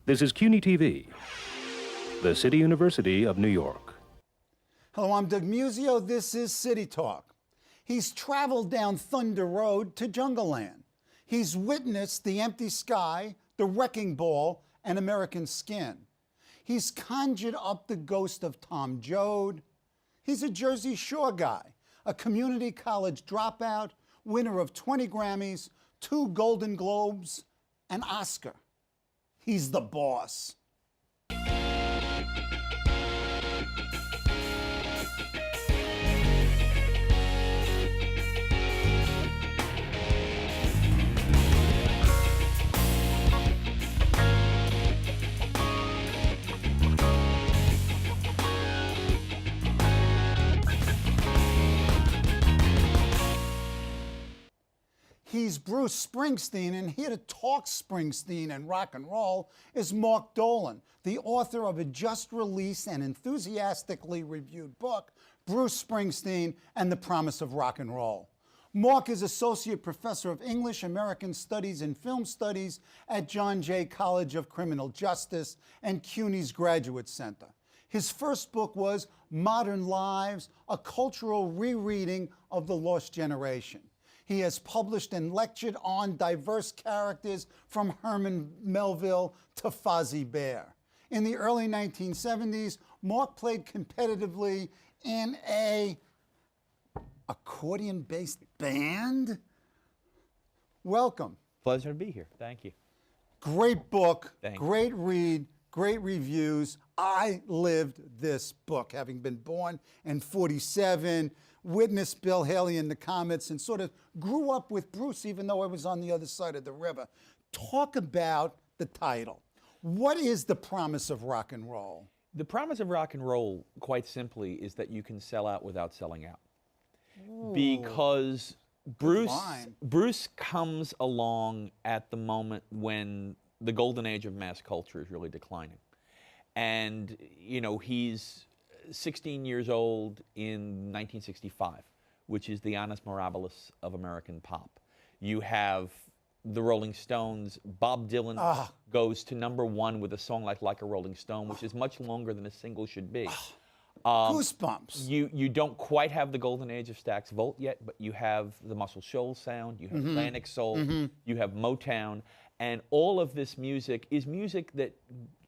This is CUNY TV, the City University of New York. Hello, I'm Doug Muzzio. This is CityTalk. He's traveled down Thunder Road to Jungle Land. He's witnessed the empty sky, the wrecking ball, and American skin. He's conjured up the ghost of Tom Joad. He's a Jersey Shore guy, a community college dropout, winner of 20 Grammys, 2 Golden Globes, an Oscar. He's the boss. He's Bruce Springsteen, and here to talk Springsteen and rock and roll is Marc Dolan, the author of a just-released and enthusiastically reviewed book, Bruce Springsteen and the Promise of Rock and Roll. Marc is Associate Professor of English, American Studies, and Film Studies at John Jay College of Criminal Justice and CUNY's Graduate Center. His first book was Modern Lives, a cultural rereading of the Lost Generation. He has published and lectured on diverse characters from Herman Melville to Fozzie Bear. In the early 1970s, Marc played competitively in a accordion-based band. Welcome. Pleasure to be here. Thank you. Great book, Thank great read, great reviews. I lived this book, having been born in '47, witnessed Bill Haley in the Comets, and sort of grew up with Bruce, even though I was on the other side of the river. Talk about the title. What is the promise of rock and roll? The promise of rock and roll, quite simply, is that you can sell out without selling out. Ooh, because Bruce comes along at the moment when the golden age of mass culture is really declining. And, you know, he's 16 years old in 1965, which is the annus mirabilis of American pop. You have the Rolling Stones. Bob Dylan goes to #1 with a song like a Rolling Stone, which is much longer than a single should be. Goosebumps. You don't quite have the golden age of Stax Volt yet, but you have the Muscle Shoals sound, you have Atlantic Soul, you have Motown, and all of this music is music that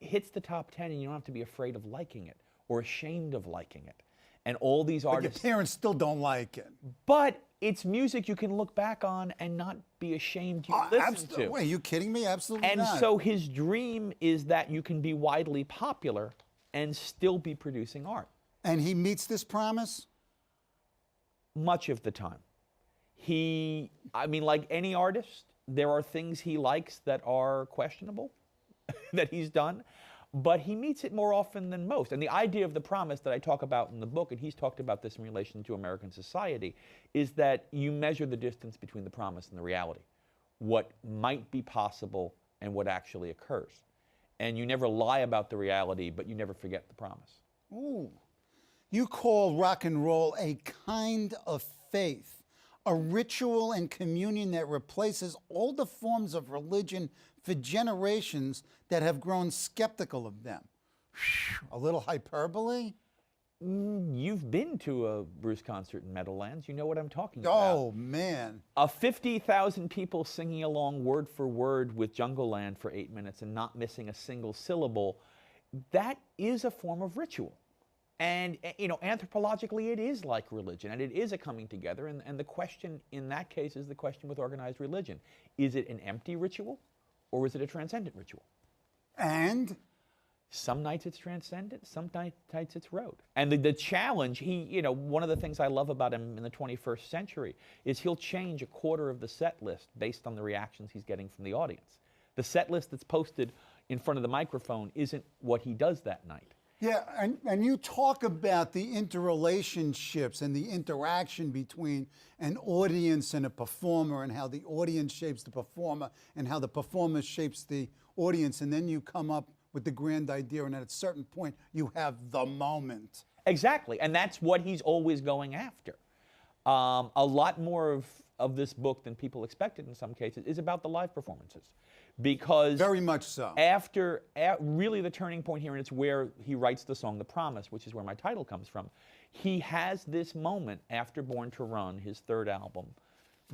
hits the top 10 and you don't have to be afraid of liking it or ashamed of liking it. And all these artists... But your parents still don't like it. But it's music you can look back on and not be ashamed you listen to. Wait, are you kidding me? Absolutely and not. so his dream is that you can be widely popular and still be producing art. And he meets this promise? Much of the time. I mean, like any artist, there are things he likes that are questionable that he's done, but he meets it more often than most. And the idea of the promise that I talk about in the book, and he's talked about this in relation to American society, is that you measure the distance between the promise and the reality, what might be possible and what actually occurs. And you never lie about the reality, but you never forget the promise. Ooh. You call rock and roll a kind of faith, a ritual and communion that replaces all the forms of religion for generations that have grown skeptical of them. A little hyperbole? You've been to a Bruce concert in Meadowlands. You know what I'm talking about. Oh, man. 50,000 people singing along word for word with Jungle Land for 8 minutes and not missing a single syllable, that is a form of ritual. And, you know, anthropologically, it is like religion, and it is a coming together. And the question in that case is the question with organized religion. Is it an empty ritual, or is it a transcendent ritual? And? Some nights it's transcendent, some nights it's road. And the challenge, you know, one of the things I love about him in the 21st century is he'll change a quarter of the set list based on the reactions he's getting from the audience. The set list that's posted in front of the microphone isn't what he does that night. Yeah, and you talk about the interrelationships and the interaction between an audience and a performer, and how the audience shapes the performer and how the performer shapes the audience, and then you come up with the grand idea, and at a certain point you have the moment. Exactly, and that's what he's always going after. A lot more of this book than people expected in some cases is about the live performances. because Very much so. Really the turning point here, and it's where he writes the song The Promise, which is where my title comes from. He has this moment after Born to Run, his third album,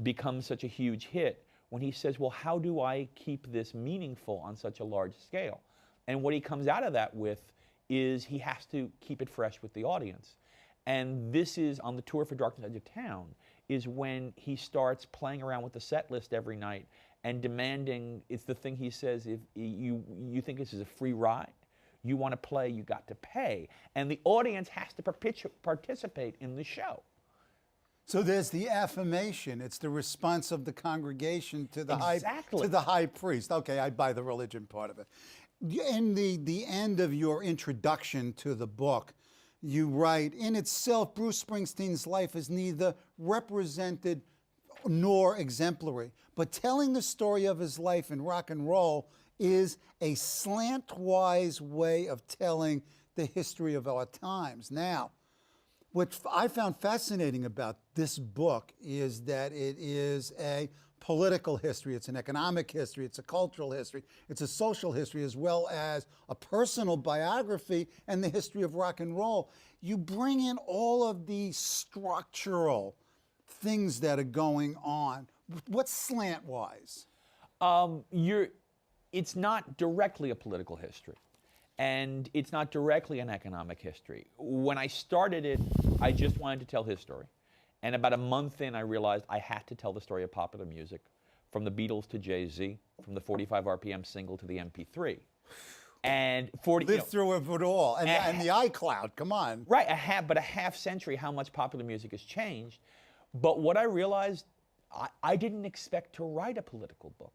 becomes such a huge hit, when he says, well, how do I keep this meaningful on such a large scale? And what he comes out of that with is he has to keep it fresh with the audience. And this is on the tour for Darkest Edge of Town, is when he starts playing around with the set list every night and demanding, it's the thing he says, if you think this is a free ride, you want to play, you got to pay. And the audience has to participate in the show. So there's the affirmation. It's the response of the congregation to the Exactly. high priest. Okay, I buy the religion part of it. In the end of your introduction to the book, you write, in itself, Bruce Springsteen's life is neither represented nor exemplary, but telling the story of his life in rock and roll is a slantwise way of telling the history of our times. Now, what I found fascinating about this book is that it is a political history, it's an economic history, it's a cultural history, it's a social history, as well as a personal biography and the history of rock and roll. You bring in all of the structural things that are going on. What's slantwise? It's not directly a political history, and it's not directly an economic history. When I started it, I just wanted to tell his story. And about a month in, I realized I had to tell the story of popular music, from the Beatles to Jay-Z, from the 45 RPM single to the MP3. And 40 Lived through it all, and the iCloud, come on. Right, but a half century, how much popular music has changed. But what I realized, I didn't expect to write a political book.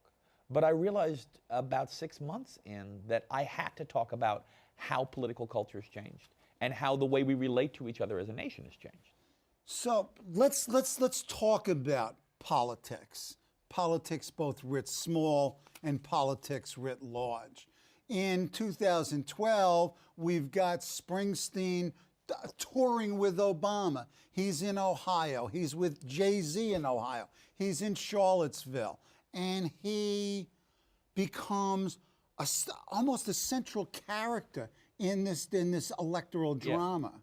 But I realized about 6 months in that I had to talk about how political culture has changed and how the way we relate to each other as a nation has changed. So let's talk about politics. Politics both writ small and politics writ large. In 2012, we've got Springsteen touring with Obama. He's in Ohio. He's with Jay-Z in Ohio. He's in Charlottesville. And he becomes almost a central character in this electoral drama.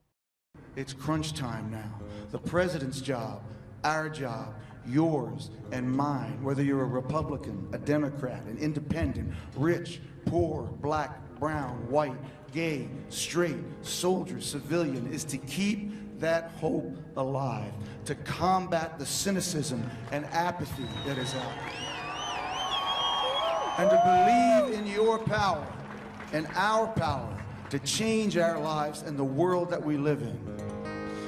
It's crunch time now. The president's job, our job, yours and mine, whether you're a Republican, a Democrat, an independent, rich, poor, black, brown, white, gay, straight, soldier, civilian, is to keep that hope alive, to combat the cynicism and apathy that is out there, and to believe in your power and our power to change our lives and the world that we live in.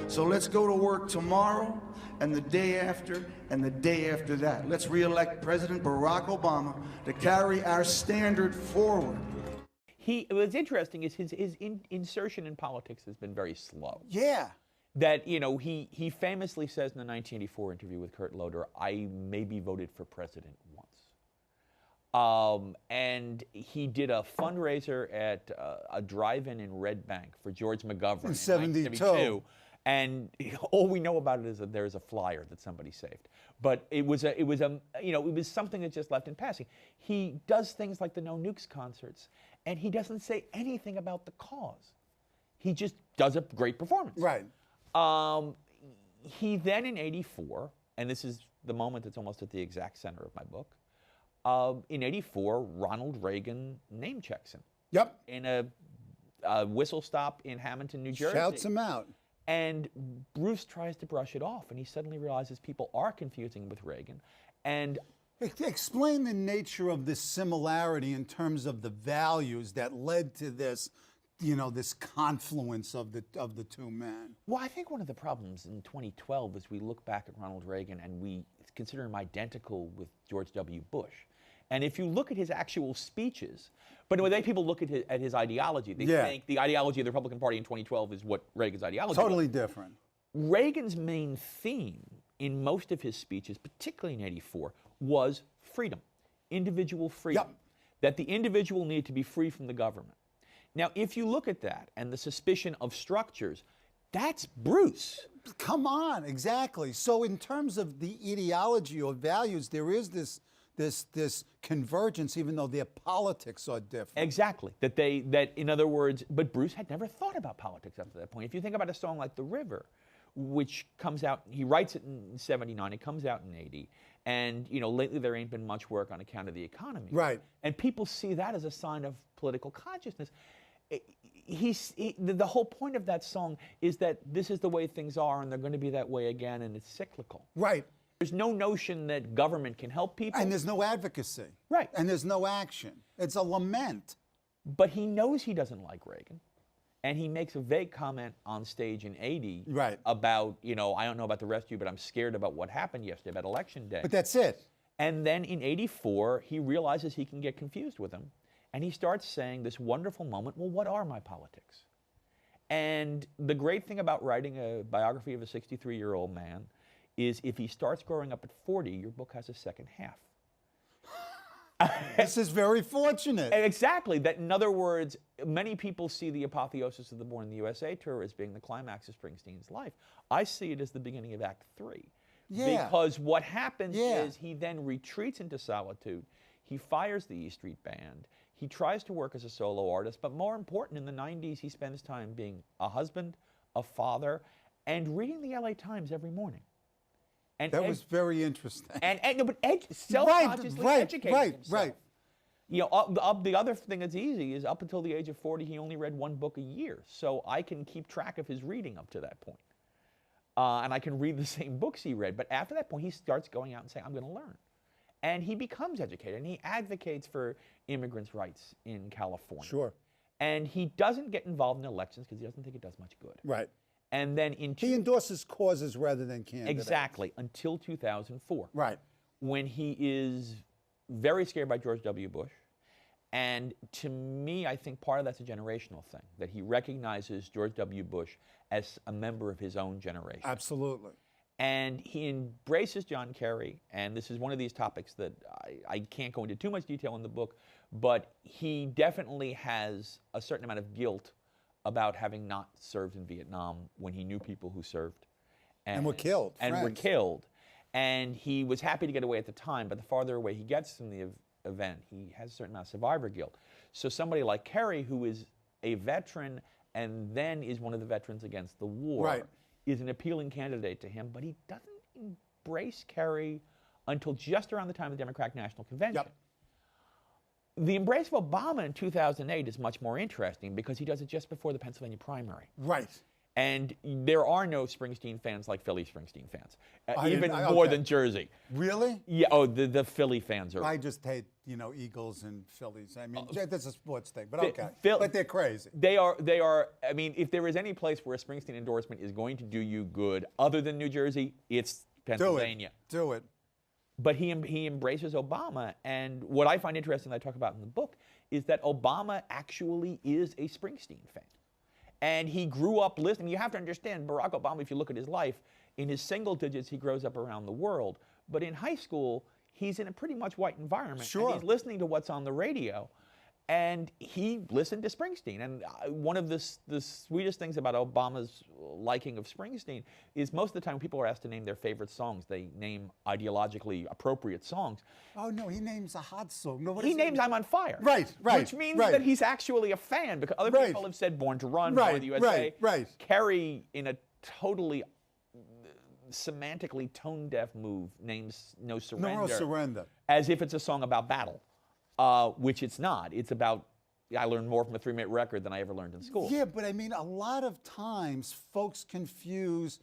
So let's go to work tomorrow and the day after and the day after that. Let's re-elect President Barack Obama to carry our standard forward. What's interesting is his insertion in politics has been very slow. Yeah. That, you know, he famously says in the 1984 interview with Kurt Loder, I maybe voted for president once. And he did a fundraiser at a drive-in in Red Bank for George McGovern in 1972. And all we know about it is that there's a flyer that somebody saved. But it was something that just left in passing. He does things like the No Nukes concerts, and he doesn't say anything about the cause. He just does a great performance. Right. He then in '84, and this is the moment that's almost at the exact center of my book, in '84, Ronald Reagan name checks him. Yep. In a whistle stop in Hamilton, New Jersey. Shouts him out. And Bruce tries to brush it off, and he suddenly realizes people are confusing with Reagan. And explain the nature of this similarity in terms of the values that led to this, this confluence of the two men. Well, I think one of the problems in 2012 is we look back at Ronald Reagan and we consider him identical with George W. Bush. And if you look at his actual speeches, but when people look at his ideology, they think the ideology of the Republican Party in 2012 is what Reagan's ideology Totally was. different. Reagan's main theme in most of his speeches, particularly in '84, was freedom, individual freedom, that the individual needed to be free from the government. Now, if you look at that and the suspicion of structures, that's Bruce. Come on, exactly. So in terms of the ideology or values, there is this this convergence, even though their politics are different. Exactly. That in other words, but Bruce had never thought about politics up to that point. If you think about a song like The River, which comes out, he writes it in 79, it comes out in 80, and lately there ain't been much work on account of the economy. Right. And people see that as a sign of political consciousness. The whole point of that song is that this is the way things are, and they're going to be that way again, and it's cyclical. Right. There's no notion that government can help people. And there's no advocacy. Right. And there's no action. It's a lament. But he knows he doesn't like Reagan. And he makes a vague comment on stage in 80 Right. about, I don't know about the rest of you, but I'm scared about what happened yesterday, about Election Day. But that's it. And then in 84, he realizes he can get confused with him. And he starts saying this wonderful moment, well, what are my politics? And the great thing about writing a biography of a 63-year-old man is if he starts growing up at 40, your book has a second half. This is very fortunate. Exactly. That, in other words, many people see the apotheosis of the Born in the USA tour as being the climax of Springsteen's life. I see it as the beginning of Act 3. Yeah. Because what happens Yeah. is he then retreats into solitude. He fires the E Street Band. He tries to work as a solo artist, but more important, in the 90s, he spends time being a husband, a father, and reading the LA Times every morning. And That was very interesting. Self-consciously educating himself. Right. The other thing that's easy is up until the age of 40, he only read one book a year. So I can keep track of his reading up to that point. And I can read the same books he read. But after that point, he starts going out and saying, I'm going to learn. And he becomes educated, and he advocates for immigrants' rights in California. Sure. And he doesn't get involved in elections because he doesn't think it does much good. Right. And then He endorses causes rather than candidates. Exactly, until 2004. Right. When he is very scared by George W. Bush. And to me, I think part of that's a generational thing, that he recognizes George W. Bush as a member of his own generation. Absolutely. And he embraces John Kerry, and this is one of these topics that I can't go into too much detail in the book, but he definitely has a certain amount of guilt about having not served in Vietnam when he knew people who served. And were killed. And were friends. killed. And he was happy to get away at the time, but the farther away he gets from the event, he has a certain amount of survivor guilt. So somebody like Kerry, who is a veteran and then is one of the veterans against the war, Right. is an appealing candidate to him, but he doesn't embrace Kerry until just around the time of the Democratic National Convention. Yep. The embrace of Obama in 2008 is much more interesting because he does it just before the Pennsylvania primary. Right. And there are no Springsteen fans like Philly Springsteen fans, I even didn't- more okay. than Jersey. Really? Yeah, oh, the Philly fans are. I just hate, Eagles and Phillies. I mean, that's a sports thing, but Phil- okay. Phil- But they're crazy. They are, I mean, if there is any place where a Springsteen endorsement is going to do you good other than New Jersey, it's Pennsylvania. Do it. But he embraces Obama, and what I find interesting that I talk about in the book is that Obama actually is a Springsteen fan. And he grew up listening. You have to understand, Barack Obama, if you look at his life, in his single digits, he grows up around the world. But in high school, he's in a pretty much white environment. Sure. And he's listening to what's on the radio. And he listened to Springsteen. And one of the sweetest things about Obama's liking of Springsteen is most of the time when people are asked to name their favorite songs, they name ideologically appropriate songs. Oh, no, he names a hot song. No, what He is it? names I'm on Fire. Right. Which means that he's actually a fan, because other Right. people have said Born to Run, Born in the USA. Right. Kerry, in a totally semantically tone-deaf move, names No Surrender. No surrender. As if it's a song about battle, which it's not. It's about, I learned more from a 3-minute record than I ever learned in school. Yeah, but I mean, a lot of times folks confuse,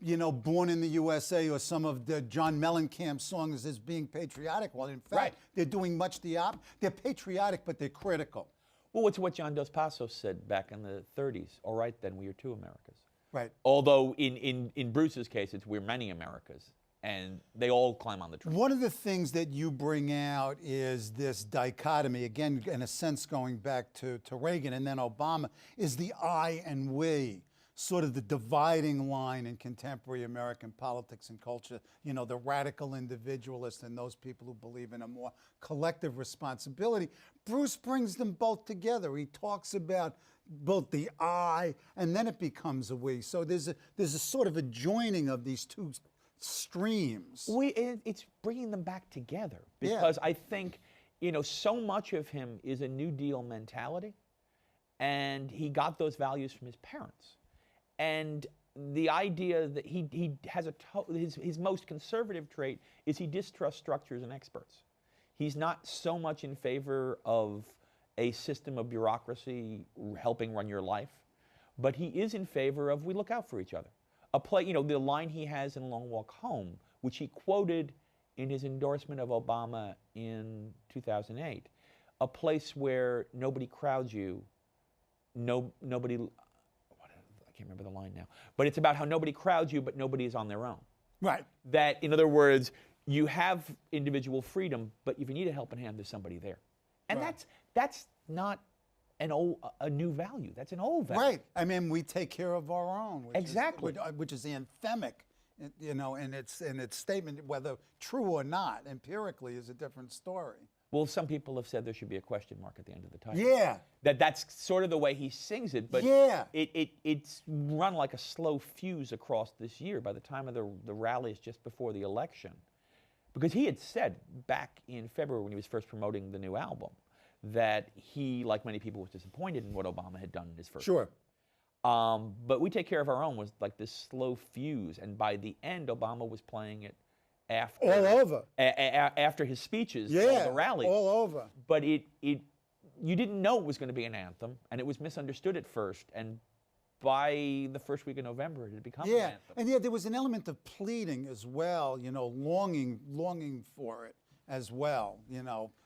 Born in the USA or some of the John Mellencamp songs as being patriotic. Well, in fact, Right. they're doing much the opposite. They're patriotic, but they're critical. Well, it's what John Dos Passos said back in the 30s. All right, then, we are two Americas. Right. Although in Bruce's case, it's we're many Americas, and they all climb on the tree. One of the things that you bring out is this dichotomy, again, in a sense going back to Reagan and then Obama, is the I and we, sort of the dividing line in contemporary American politics and culture. The radical individualists and those people who believe in a more collective responsibility. Bruce brings them both together. He talks about both the I and then it becomes a we. So there's a sort of a joining of these two streams. It's bringing them back together because I think, so much of him is a New Deal mentality, and he got those values from his parents. And the idea that he has his most conservative trait is he distrusts structures and experts. He's not so much in favor of a system of bureaucracy helping run your life, but he is in favor of we look out for each other. The line he has in Long Walk Home, which he quoted in his endorsement of Obama in 2008, a place where nobody crowds you, nobody, I can't remember the line now, but it's about how nobody crowds you, but nobody is on their own. Right. That, in other words, you have individual freedom, but if you need a helping hand, there's somebody there. And that's not a new value. That's an old value. Right. I mean, we take care of our own. Which is anthemic, in its statement, whether true or not, empirically, is a different story. Well, some people have said there should be a question mark at the end of the title. Yeah. That's sort of the way he sings it, but it's run like a slow fuse across this year by the time of the rallies just before the election. Because he had said back in February when he was first promoting the new album that he, like many people, was disappointed in what Obama had done in his first. Sure. But We Take Care of Our Own was like this slow fuse, and by the end, Obama was playing it after all over after his speeches, all the rallies, all over. But you didn't know it was going to be an anthem, and it was misunderstood at first, and by the first week of November, it had become an anthem. And there was an element of pleading as well, longing for it as well,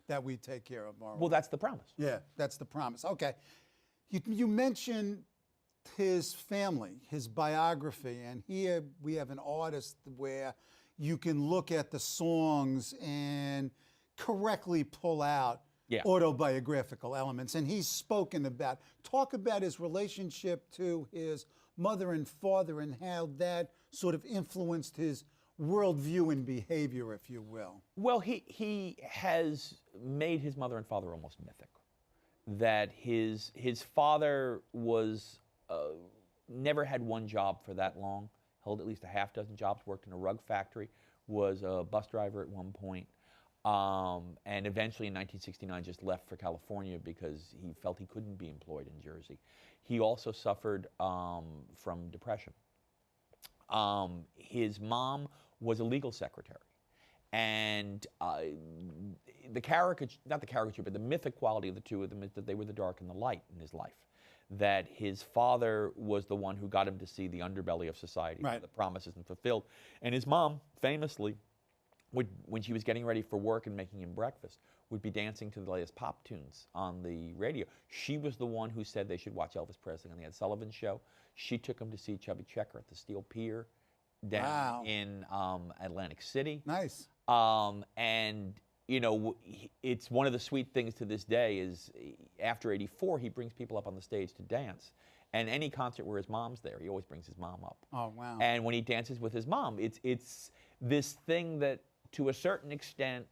that we take care of our own. Well, that's the promise. Yeah, that's the promise. Okay. You mentioned his family, his biography, and here we have an artist where you can look at the songs and correctly pull out autobiographical elements. And he's spoken about, talk about his relationship to his mother and father and how that sort of influenced his worldview and behavior, if you will. Well, he has made his mother and father almost mythic. That his father was never had one job for that long, held at least a half dozen jobs, worked in a rug factory, was a bus driver at one point, and eventually in 1969 just left for California because he felt he couldn't be employed in Jersey. He also suffered from depression. His mom was a legal secretary. And the caricature, not the caricature, but the mythic quality of the two of them is that they were the dark and the light in his life. That his father was the one who got him to see the underbelly of society, the promises and fulfilled. And his mom, famously, when she was getting ready for work and making him breakfast, would be dancing to the latest pop tunes on the radio. She was the one who said they should watch Elvis Presley on the Ed Sullivan Show. She took him to see Chubby Checker at the Steel Pier down in Atlantic City. Nice. And, it's one of the sweet things to this day is after '84, he brings people up on the stage to dance. And any concert where his mom's there, he always brings his mom up. Oh, wow. And when he dances with his mom, it's this thing that, to a certain extent,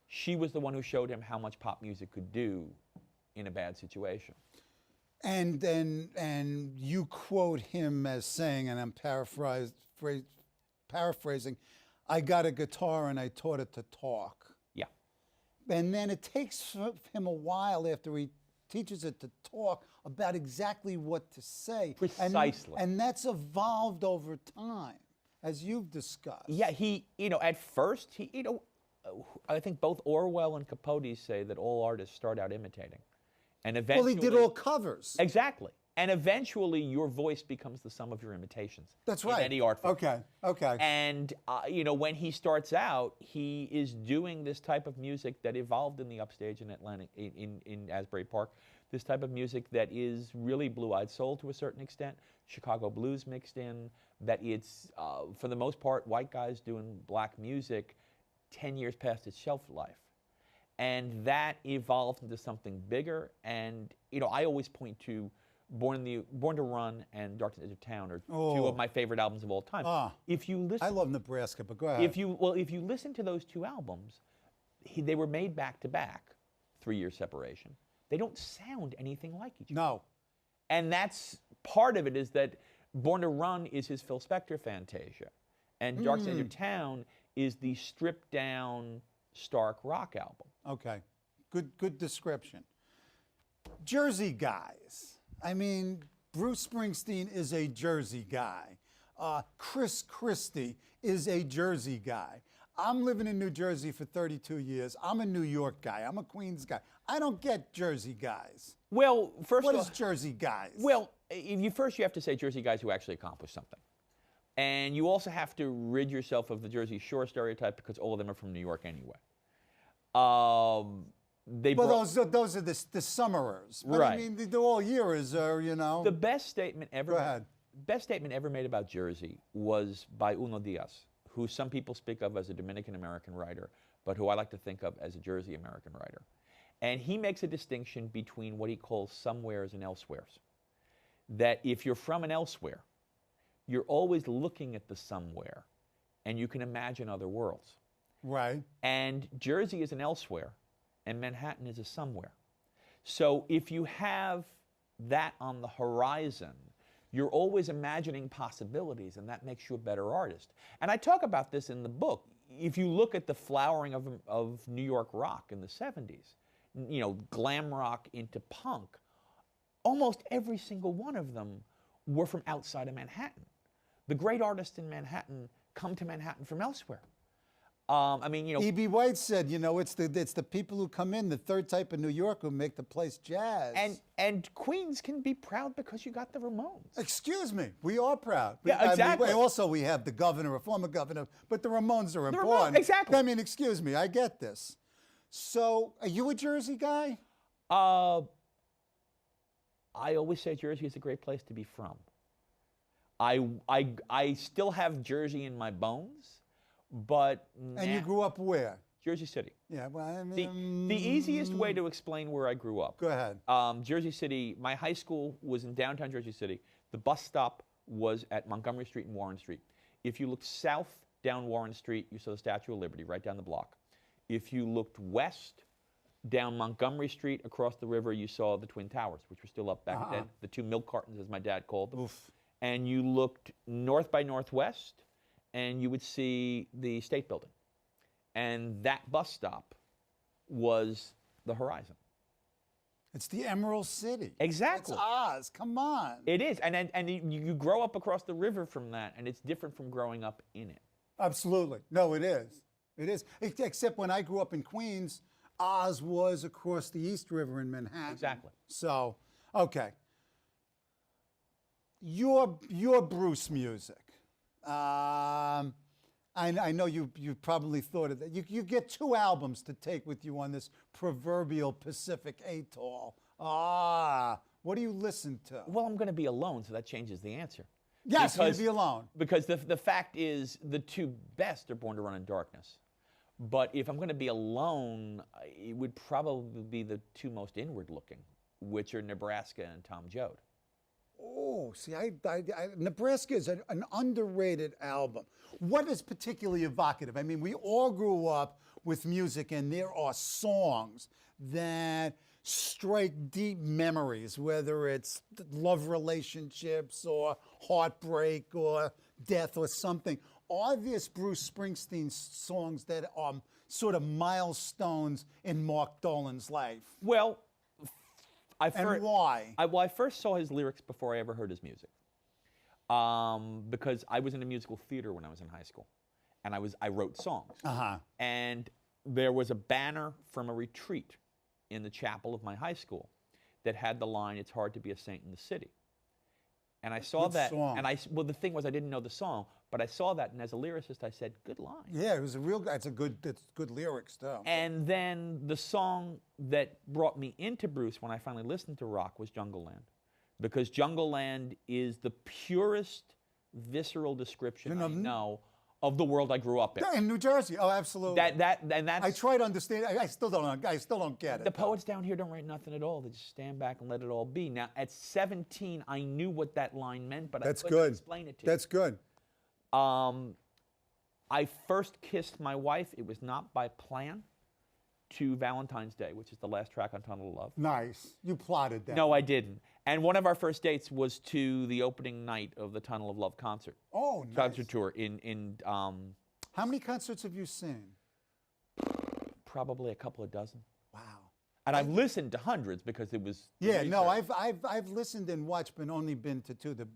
she was the one who showed him how much pop music could do in a bad situation. And you quote him as saying, and I'm paraphrasing, I got a guitar and I taught it to talk. Yeah. And then it takes him a while after he teaches it to talk about exactly what to say. Precisely. And that's evolved over time, as you've discussed. Yeah, at first, I think both Orwell and Capote say that all artists start out imitating. And eventually... Well, he did all covers. Exactly. And eventually, your voice becomes the sum of your imitations. That's right. In any art form. Okay. And, when he starts out, he is doing this type of music that evolved in the upstage in in Asbury Park, this type of music that is really blue-eyed soul to a certain extent, Chicago blues mixed in, that it's, for the most part, white guys doing black music 10 years past its shelf life. And that evolved into something bigger. And, I always point to Born to Run and Darkness Edge of Town are two of my favorite albums of all time. If you listen, I love Nebraska, but go ahead. If you listen to those two albums, they were made back to back, 3-year separation. They don't sound anything like each other. No. And that's part of it is that Born to Run is his Phil Spector Fantasia. And Dark Side of Your Town is the stripped down, stark rock album. Okay, good description. Jersey guys. I mean, Bruce Springsteen is a Jersey guy. Chris Christie is a Jersey guy. I'm living in New Jersey for 32 years. I'm a New York guy. I'm a Queens guy. I don't get Jersey guys. Well, first What of is all, Jersey guys? well, you have to say Jersey guys who actually accomplished something. And you also have to rid yourself of the Jersey Shore stereotype because all of them are from New York anyway. Those are the summerers. But Right. I mean, the all yearers are, you know. The best statement ever. Go ahead. Best statement ever made about Jersey was by Uno Diaz, who some people speak of as a Dominican American writer, but who I like to think of as a Jersey American writer. And he makes a distinction between what he calls somewheres and elsewheres. That if you're from an elsewhere, you're always looking at the somewhere, and you can imagine other worlds. Right. And Jersey is an elsewhere, and Manhattan is a somewhere. So if you have that on the horizon, you're always imagining possibilities, and that makes you a better artist. And I talk about this in the book. If you look at the flowering of New York rock in the 70s, you know, glam rock into punk, almost every single one of them were from outside of Manhattan. The great artists in Manhattan come to Manhattan from elsewhere. I mean, you know, E.B. White said, you know, it's the people who come in, the third type of New York, who make the place jazz. and Queens can be proud because you got the Ramones. Excuse me, we are proud. Yeah, exactly. Also, we have the governor, a former governor, but the Ramones are important. exactly. I mean, excuse me, I get this. So, are you a Jersey guy? I always say Jersey is a great place to be from. I still have Jersey in my bones, but And you grew up where? Jersey City. Yeah, well, I mean, The easiest way to explain where I grew up. Go ahead. Jersey City, my high school was in downtown Jersey City. The bus stop was at Montgomery Street and Warren Street. If you looked south down Warren Street, you saw the Statue of Liberty right down the block. If you looked west down Montgomery Street across the river, you saw the Twin Towers, which were still up back then, the two milk cartons, as my dad called them. Oof. And you looked north by northwest, and you would see the State Building. And that bus stop was the horizon. It's the Emerald City. Exactly. It's Oz. Come on. It is. And you grow up across the river from that, and it's different from growing up in it. Absolutely. No, it is. It is. Except when I grew up in Queens, Oz was across the East River in Manhattan. Exactly. So, okay. Your Bruce music. I know you probably thought of that. You get 2 albums to take with you on this proverbial Pacific atoll. What do you listen to? Well, I'm going to be alone, so that changes the answer. Yes, you're going to be alone. Because the fact is, the 2 best are Born to Run in Darkness. But if I'm going to be alone, it would probably be the 2 most inward-looking, which are Nebraska and Tom Joad. Oh, see, Nebraska is an underrated album. What is particularly evocative? I mean, we all grew up with music, and there are songs that strike deep memories, whether it's love relationships or heartbreak or death or something. Are there Bruce Springsteen songs that are sort of milestones in Marc Dolan's life? Well, and why? I first saw his lyrics before I ever heard his music, because I was in a musical theater when I was in high school, and I wrote songs. And there was a banner from a retreat in the chapel of my high school that had the line, "It's hard to be a saint in the city." And I saw Good that, song. and well, the thing was, I didn't know the song, but I saw that, and as a lyricist, I said, "Good line." Yeah, it's good lyrics too. And then the song that brought me into Bruce when I finally listened to rock was Jungle Land, because Jungle Land is the purest visceral description I know of the world I grew up in. Yeah, in New Jersey. Oh, absolutely. That's. I try to understand. I still don't get it. The poets down here don't write nothing at all. They just stand back and let it all be. Now, at 17, I knew what that line meant, but I couldn't explain it to you. That's good. I first kissed my wife. It was not by plan. To Valentine's Day, which is the last track on Tunnel of Love. Nice. You plotted that. No, I didn't. And one of our first dates was to the opening night of the Tunnel of Love concert. Oh, nice. Concert tour in How many concerts have you seen? probably a couple of dozen. Wow. And I've listened to hundreds because it was. Yeah, no, research. I've listened and watched, but only been to two, the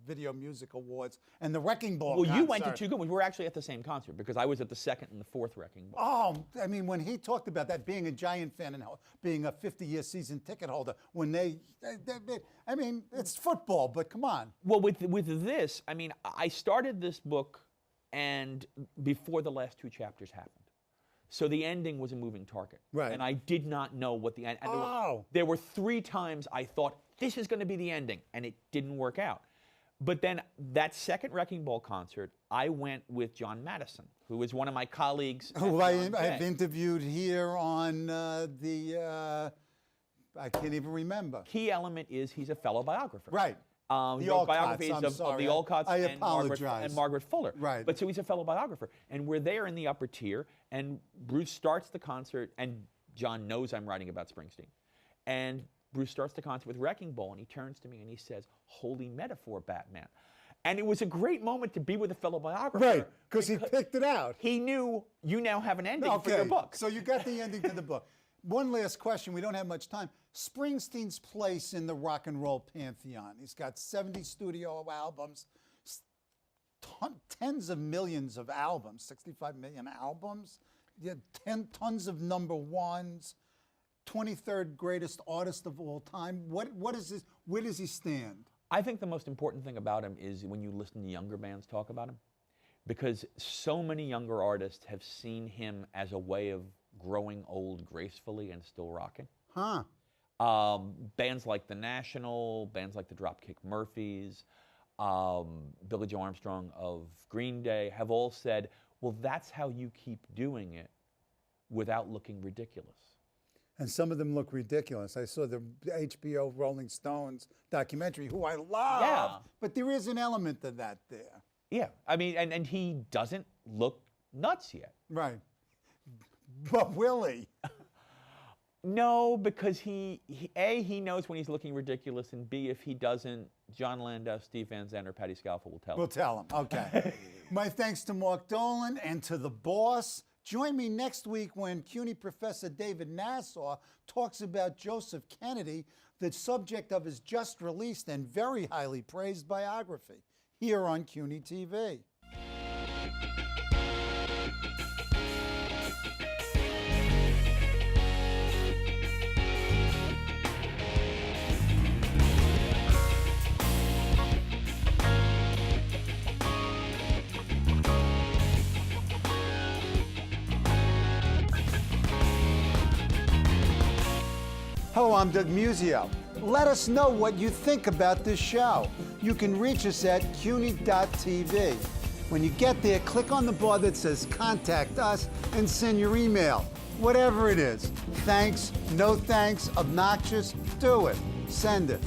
Video Music Awards and the Wrecking Ball Well, concert. you went to two good ones. We were actually at the same concert because I was at the second and the fourth Wrecking Ball. Oh, I mean, when he talked about that, being a Giant fan and being a 50-year season ticket holder, when I mean, it's football, but come on. Well, with this, I mean, I started this book, and before the last two chapters happened. So the ending was a moving target. Right. And I did not know what the end. And Oh. there were 3 times I thought this is going to be the ending, and it didn't work out. But then that second Wrecking Ball concert, I went with John Madison, who is one of my colleagues. Who at I've John interviewed here on I can't even remember. Key element is he's a fellow biographer. Right. He The wrote Alcotts, biographies I'm of sorry. the Alcotts I and apologize. Margaret Fuller. Right. But so he's a fellow biographer. And we're there in the upper tier, and Bruce starts the concert, and John knows I'm writing about Springsteen. And Bruce starts the concert with Wrecking Ball, and he turns to me and he says, "Holy metaphor, Batman." And it was a great moment to be with a fellow biographer. Right, because he picked it out. He knew you now have an ending for your book. So you got the ending to the book. One last question. We don't have much time. Springsteen's place in the rock and roll pantheon. He's got 70 studio albums, tens of millions of albums, 65 million albums, 10 tons of number ones, 23rd greatest artist of all time. What is this? Where does he stand? I think the most important thing about him is when you listen to younger bands talk about him, because so many younger artists have seen him as a way of growing old gracefully and still rocking. Huh. Bands like The National, bands like the Dropkick Murphys, Billie Joe Armstrong of Green Day have all said, well, that's how you keep doing it without looking ridiculous. And some of them look ridiculous. I saw the HBO Rolling Stones documentary, who I love. Yeah. But there is an element of that there. Yeah, I mean, and he doesn't look nuts yet. Right. But will he? No, because he knows when he's looking ridiculous, and B, if he doesn't, John Landau, Steve Van Zandt, or Patty Scalfa will tell him. We'll tell him. Okay. My thanks to Marc Dolan and to the boss. Join me next week when CUNY professor David Nassau talks about Joseph Kennedy, the subject of his just released and very highly praised biography, here on CUNY TV. Hello, I'm Doug Muzzio. Let us know what you think about this show. You can reach us at CUNY.TV. When you get there, click on the bar that says Contact Us and send your email. Whatever it is. Thanks, no thanks, obnoxious, do it. Send it.